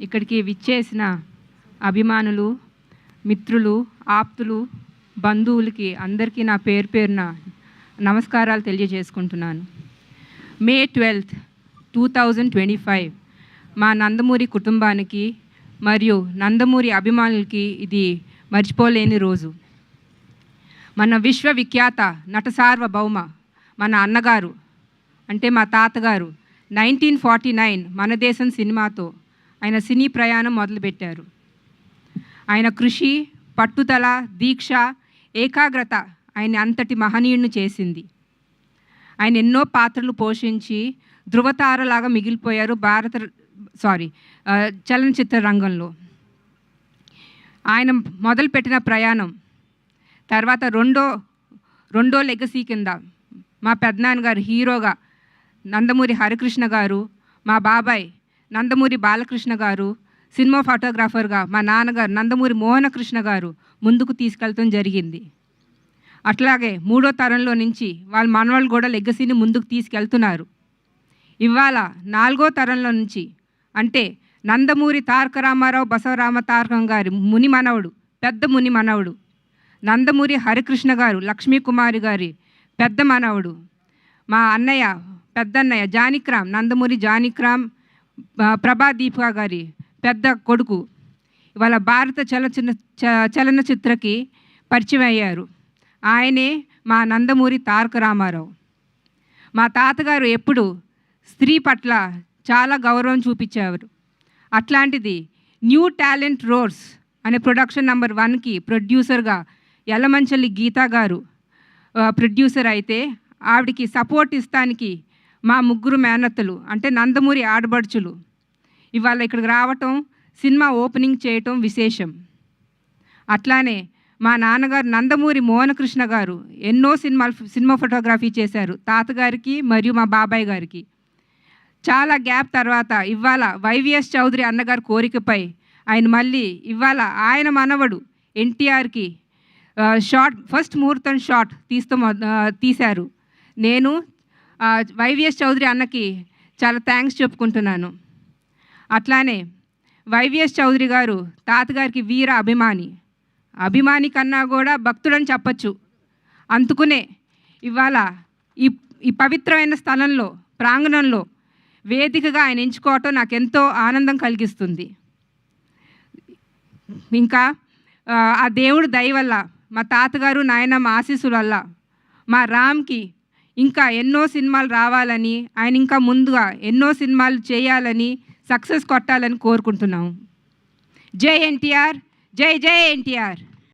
ఇక్కడికి విచ్చేసిన అభిమానులు, మిత్రులు, ఆప్తులు, బంధువులకి అందరికీ నా పేరు పేరున నమస్కారాలు తెలియజేసుకుంటున్నాను. మే 12, 2025 మా నందమూరి కుటుంబానికి మరియు నందమూరి అభిమానులకి ఇది మర్చిపోలేని రోజు. మన విశ్వవిఖ్యాత నట సార్వభౌమ మన అన్నగారు అంటే మా తాతగారు 1949 మన దేశం సినిమాతో ఆయన సినీ ప్రయాణం మొదలుపెట్టారు. ఆయన కృషి, పట్టుదల, దీక్ష, ఏకాగ్రత ఆయన అంతటి మహనీయుడిని చేసింది. ఆయన ఎన్నో పాత్రలు పోషించి ధృవతారలాగా మిగిలిపోయారు చలనచిత్ర రంగంలో. ఆయన మొదలుపెట్టిన ప్రయాణం తర్వాత రెండో లెగసీ కింద మా పెద్దనాన్నగారు హీరోగా నందమూరి హరికృష్ణ గారు, మా బాబాయ్ నందమూరి బాలకృష్ణ గారు సినిమా ఫోటోగ్రాఫర్గా మా నాన్నగారు నందమూరి మోహనకృష్ణ గారు ముందుకు తీసుకెళ్తాం జరిగింది. అట్లాగే మూడో తరంలో నుంచి వాళ్ళ మనవాళ్ళు కూడా లెగసీని ముందుకు తీసుకెళ్తున్నారు. ఇవాళ నాలుగో తరంలో నుంచి అంటే నందమూరి తారక రామారావు బసవరామ తారకం గారి ముని మనవడు, పెద్ద ముని మనవడు, నందమూరి హరికృష్ణ గారు లక్ష్మీకుమారి గారి పెద్ద మనవడు, మా అన్నయ్య పెద్దన్నయ్య జానకిరామ్ నందమూరి జానకిరామ్ ప్రభాదీపిక గారి పెద్ద కొడుకు ఇవాళ భారత చలనచిత్రకి పరిచయం అయ్యారు. ఆయనే మా నందమూరి తారక రామారావు. మా తాతగారు ఎప్పుడు స్త్రీ పట్ల చాలా గౌరవం చూపించేవారు. అట్లాంటిది న్యూ టాలెంట్ రోడ్స్ అనే ప్రొడక్షన్ నెంబర్ 1కి ప్రొడ్యూసర్గా యలమంచలి గీతా గారు ప్రొడ్యూసర్ అయితే ఆవిడికి సపోర్ట్ ఇస్తానికి మా ముగ్గురు మేనత్తలు అంటే నందమూరి ఆడబడుచులు ఇవాళ ఇక్కడికి రావటం, సినిమా ఓపెనింగ్ చేయటం విశేషం. అట్లానే మా నాన్నగారు నందమూరి మోహనకృష్ణ గారు ఎన్నో సినిమా ఫోటోగ్రఫీ చేశారు తాతగారికి మరియు మా బాబాయ్ గారికి. చాలా గ్యాప్ తర్వాత ఇవాళ వైవిఎస్ చౌదరి అన్నగారి కోరికపై ఆయన మళ్ళీ ఇవాళ ఆయన మనవడు ఎన్టీఆర్కి ఫస్ట్ ముహూర్తం షాట్ తీశారు. నేను వైవిఎస్ చౌదరి అన్నకి చాలా థ్యాంక్స్ చెప్పుకుంటున్నాను. అట్లానే వైవిఎస్ చౌదరి గారు తాతగారికి వీర అభిమాని కన్నా కూడా భక్తుడని చెప్పచ్చు. అందుకునే ఇవాళ ఈ పవిత్రమైన స్థలంలో ప్రాంగణంలో వేదికగా ఆయన ఎంచుకోవటం నాకెంతో ఆనందం కలిగిస్తుంది. ఇంకా ఆ దేవుడు దయ వల్ల మా తాతగారు నాయనమ్మ ఆశీస్సుల వల్ల మా రామ్కి ఇంకా ఎన్నో సినిమాలు రావాలని, ఆయన ఇంకా ముందుగా ఎన్నో సినిమాలు చేయాలని, సక్సెస్ కొట్టాలని కోరుకుంటున్నాము. జై ఎన్టీఆర్, జై జై ఎన్టీఆర్.